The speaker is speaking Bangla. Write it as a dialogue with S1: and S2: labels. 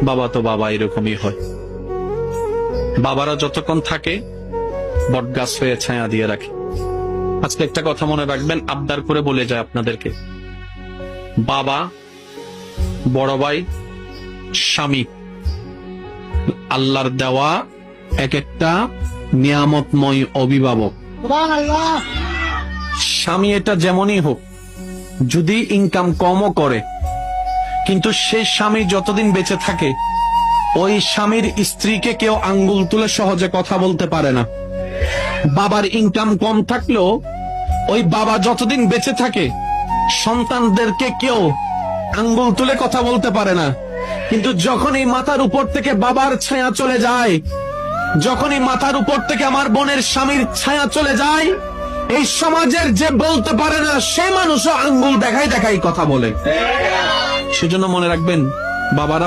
S1: বাবা তো বাবা, এরকমই হয়। বাবারা যতক্ষণ থাকে বটগাছ হয়ে ছায়া দিয়ে রাখে। আজকে একটা কথা মনে রাখবেন, আবদার করে বলে যায় আপনাদেরকে, বাবা, বড় ভাই, স্বামী আল্লাহর দেওয়া এক একটা নিয়ামতময় অভিভাবক। স্বামী এটা যেমনই হোক, যদি ইনকাম কমও করে, কিন্তু সেই স্বামী যতদিন বেঁচে থাকে ওই স্বামীর স্ত্রীকে কেউ আঙ্গুল তুলে সহজে কথা বলতে পারে না। বাবার ইনকাম কম থাকলেও ওই বাবা যতদিন বেঁচে থাকে সন্তানদেরকে কেউ আঙ্গুল তুলে কথা বলতে পারে না। কিন্তু যখনই মাথার উপর থেকে বাবার ছায়া চলে যায়, যখনই মাথার উপর থেকে আমার বোনের স্বামীর ছায়া চলে যায়, এই সমাজের যে বলতে পারে না সে মানুষও আঙ্গুল দেখাই দেখাই কথা বলে। সেজন্য মনে রাখবেন, বাবারা